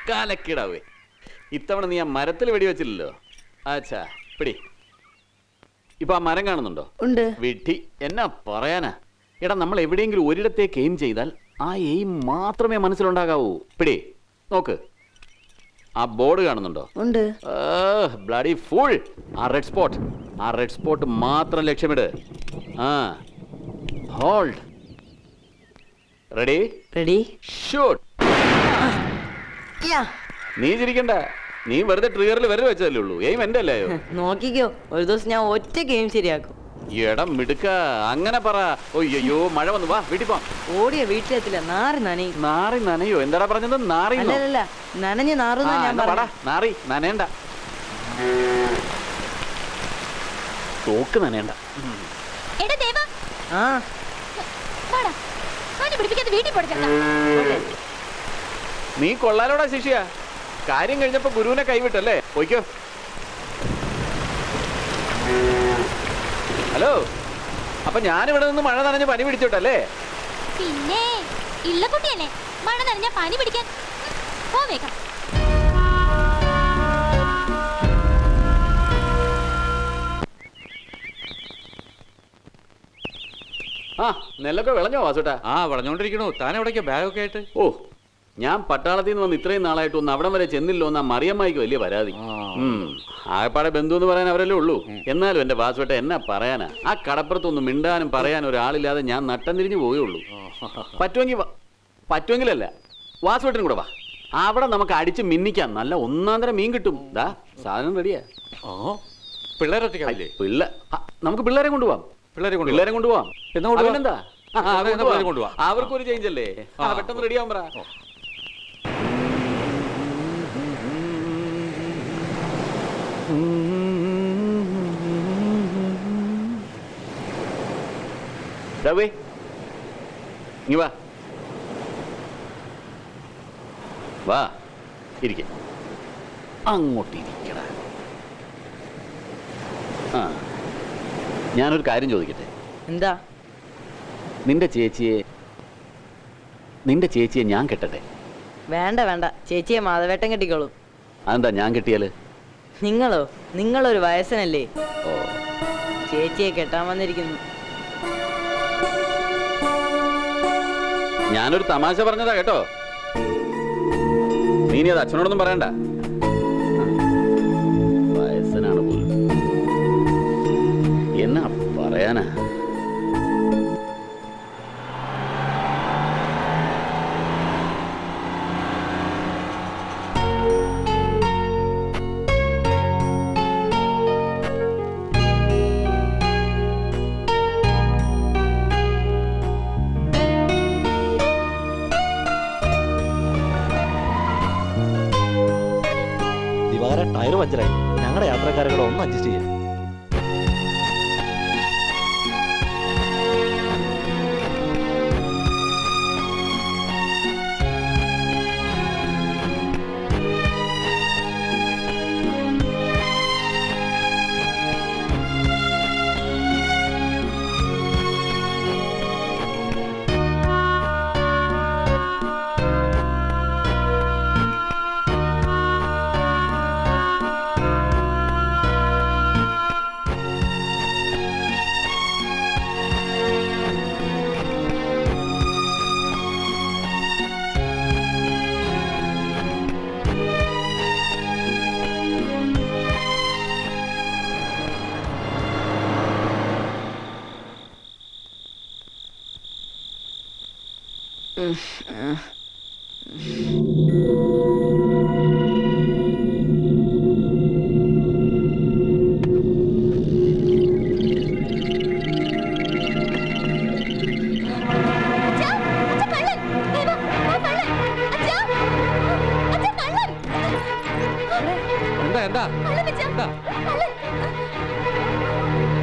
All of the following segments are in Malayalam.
കാലക്കിടാവേ, ഇത്തവണ നീ ആ മരത്തിൽ വെടിവെച്ചില്ലല്ലോ. ആച്ചാ പിടി. ഇപ്പൊ ആ മരം കാണുന്നുണ്ടോ? ഉണ്ട്. വിഡ്ഢി, എന്നാ പറയാനാ. എടാ, നമ്മൾ എവിടെയെങ്കിലും ഒരിടത്തേക്ക് എയിം ചെയ്താൽ ആ എയിം മാത്രമേ മനസ്സിലുണ്ടാകാവൂ. പിടി, നോക്ക്. ആ ബോർഡ് കാണുന്നുണ്ടോ? ഉണ്ട്. Bloody full. ആ റെഡ് സ്പോട്ട് മാത്രം ലക്ഷ്യമിട്. ആ, ഹോൾഡ്. റെഡി? റെഡി. ഷൂട്ട്. നീ ചിരിക്കണ്ട, നീ വെറുതെ ട്രിഗറിൽ വരെ വെച്ചതല്ലേ ഉള്ളൂ. എയിം എന്റെ അല്ലയോ? നോക്കിക്കോ, ഒരു ദിവസം ഞാൻ ഒറ്റ ഗെയിം ശരിയാക്കും. എടാ മിടുക്ക, അങ്ങനെ പറ. ഒയ്യോ, മഴ വന്നു, വാ വീട്ടിൽ പോവാം. ഓടിയ വീട്ടിലെത്തില്ല, നാറി നനയും. നാറി നനയോ? എന്താടാ പറഞ്ഞത്? നാറി അല്ലല്ല, നനഞ്ഞ് നാറുന്ന ഞാൻ പറ. നാറി നനയണ്ട, തോക്ക് നനയണ്ട. ആ നീ കൊള്ളാലോടാ ശിഷ്യ. കാര്യം കഴിഞ്ഞപ്പോ ഗുരുവിനെ കൈവിട്ടല്ലേ? പോയിക്കോ. ഹലോ, അപ്പൊ ഞാനിവിടെ നിന്ന് മഴ നനഞ്ഞ് പനി പിടിച്ചോട്ടല്ലേ? പിന്നെ ഇള്ള കുട്ടിയല്ലേ, മഴ നനഞ്ഞ പനി പിടിക്കാൻ. പോ വേഗം. ആ, നെല്ലൊക്കെ വിളഞ്ഞോ വാസുട്ടാ? ആ, വിളഞ്ഞോണ്ടിരിക്കണു. താൻ എവിടേക്കാ ബാഗൊക്കെ ആയിട്ട്? ഓ, ഞാൻ പട്ടാളത്തിൽ നിന്ന് വന്ന് ഇത്രയും നാളായിട്ട് ഒന്ന് അവിടം വരെ ചെന്നില്ലോ എന്നാ മറിയമ്മായിക്ക് വലിയ പരാതി. ആകെപ്പാടെ ബന്ധു എന്ന് പറയാൻ അവരല്ലേ ഉള്ളൂ. എന്നാലും എന്റെ വാസുവേട്ട എന്നാ പറയാനാ, ആ കടപ്പുറത്തൊന്നും മിണ്ടാനും പറയാനും ഒരാളില്ലാതെ ഞാൻ നട്ടം തിരിഞ്ഞു പോയുള്ളൂ. പറ്റുമെങ്കിലല്ല, വാസുവേട്ടനും കൂടെ വാ. അവിടെ നമുക്ക് അടിച്ച് മിന്നിക്കാം. നല്ല ഒന്നാന്തരം മീൻ കിട്ടും. ദാ സാധനം റെഡിയാ. പിള്ളേരൊറ്റയ്ക്കാവില്ലേ? നമുക്ക് പിള്ളേരെ കൊണ്ടുപോവാം. പിള്ളേരെ കൊണ്ടുപോവാം. എന്താ, അവർക്കൊരു ചേഞ്ച് അല്ലേ? പെട്ടെന്ന് റെഡിയാവാൻ പറ. ഇങ്ങ് വാ, വാ ഇരിക്ക. അങ്ങോട്ട് ഇരിക്കടാ. ആ, ഞാനൊരു കാര്യം ചോദിക്കട്ടെ? എന്താ? നിന്റെ ചേച്ചിയെ ഞാൻ കെട്ടട്ടെ? വേണ്ട വേണ്ട, ചേച്ചിയെ മാധവേട്ടൻ കെട്ടിക്കോളൂ. അതെന്താ ഞാൻ കെട്ടിയാല്? നിങ്ങളൊരു വയസ്സനല്ലേ? ഓ, ചേച്ചിയെ കെട്ടാൻ വന്നിരിക്കുന്നു. ഞാനൊരു തമാശ പറഞ്ഞതാ കേട്ടോ. നീ അത് അച്ഛനോടൊന്നും പറയണ്ട. വയസ്സനാണ് പോലും. എന്നാ പറയാനാ? ടയർ പഞ്ചറായി. ഞങ്ങളുടെ യാത്രക്കാരെ ഒന്ന് അഡ്ജസ്റ്റ് ചെയ്യാം.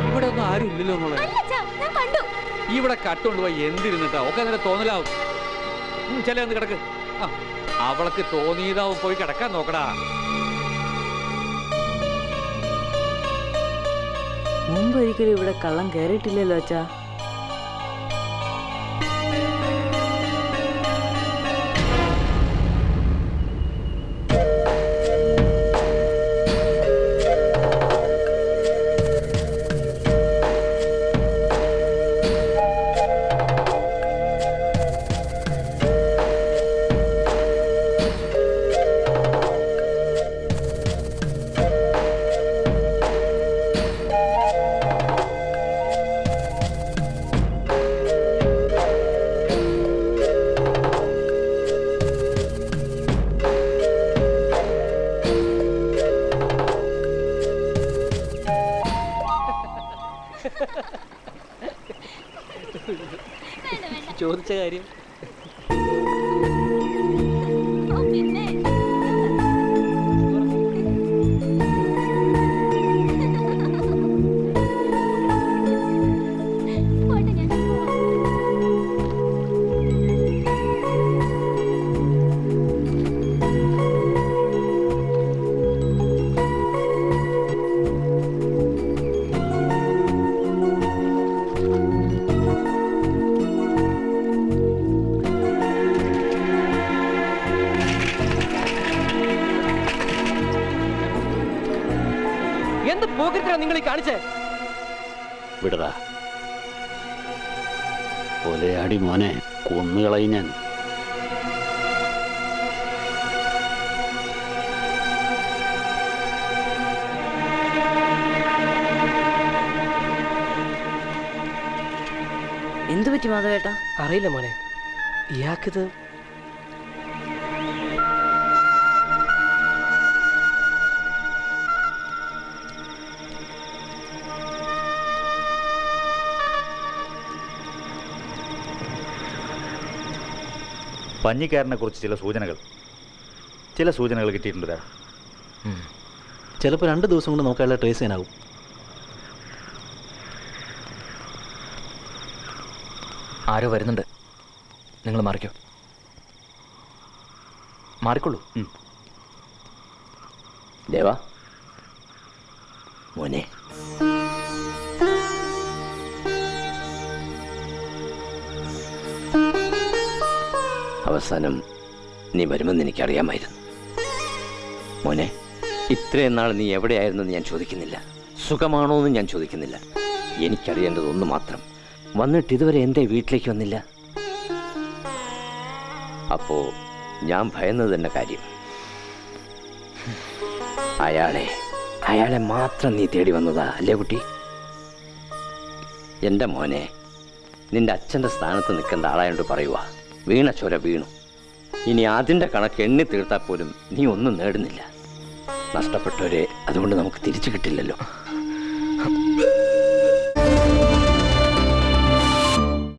ഇവിടെ ഒന്നും ആരും ഇല്ലല്ലോ എന്നുള്ളത്. ഇവിടെ കട്ടുകൊണ്ടുപോയി എന്തിരുന്നിട്ടാ ഒക്കെ അങ്ങനെ തോന്നലാവും. ചെല ഒന്ന് കിടക്ക്. അവൾക്ക് തോന്നിയതാവും, പോയി കിടക്കാൻ നോക്കടാ. മുമ്പ് ഒരിക്കലും ഇവിടെ കള്ളം കയറിയിട്ടില്ലല്ലോ അച്ഛാ. ചോദിച്ച കാര്യം. ഓ, പിന്നെ പോട്ടെ, ഞാൻ പോവാം. എന്ത് പോക്കറ്റിലാണ് നിങ്ങൾ ഈ കാണിച്ചേ? വിടടാ, കൊലയാടി മോനെ, കൊന്നുകളയും ഞാൻ. എന്തു പറ്റി മാധവേട്ട? അറിയില്ല മോനെ, ഇയാൾക്കിത് പഞ്ഞിക്കാരനെ കുറിച്ച് ചില സൂചനകൾ കിട്ടിയിട്ടുണ്ട്. ചിലപ്പോൾ 2 ദിവസം കൊണ്ട് നമുക്ക് അയാളെ ട്രേസ് ചെയ്യാനാവും. ആരോ വരുന്നുണ്ട്, നിങ്ങൾ മാറിക്കോ. മാറിക്കൊള്ളൂ. ദേവാ മോനെ, അവസാനം നീ വരുമെന്ന് എനിക്കറിയാമായിരുന്നു. മോനെ, ഇത്രയും നാൾ നീ എവിടെയായിരുന്നെന്ന് ഞാൻ ചോദിക്കുന്നില്ല, സുഖമാണോ എന്ന് ഞാൻ ചോദിക്കുന്നില്ല. എനിക്കറിയേണ്ടത് ഒന്ന് മാത്രം, വന്നിട്ട് ഇതുവരെ എന്തേ വീട്ടിലേക്ക് വന്നില്ല? അപ്പോ ഞാൻ ഭയന്നത് തന്നെ കാര്യം, അയാളെ മാത്രം നീ തേടി വന്നതാ അല്ലേ കുട്ടി? എൻ്റെ മോനെ, നിന്റെ അച്ഛൻ്റെ സ്ഥാനത്ത് നിൽക്കേണ്ട ആളായോണ്ട് പറയുക, വീണ ചോര വീണു. ഇനി അതിൻ്റെ കണക്ക് എണ്ണി തീർത്താൽ പോലും നീ ഒന്നും നേടുന്നില്ല. നഷ്ടപ്പെട്ടവരെ അതുകൊണ്ട് നമുക്ക് തിരിച്ചു കിട്ടില്ലല്ലോ.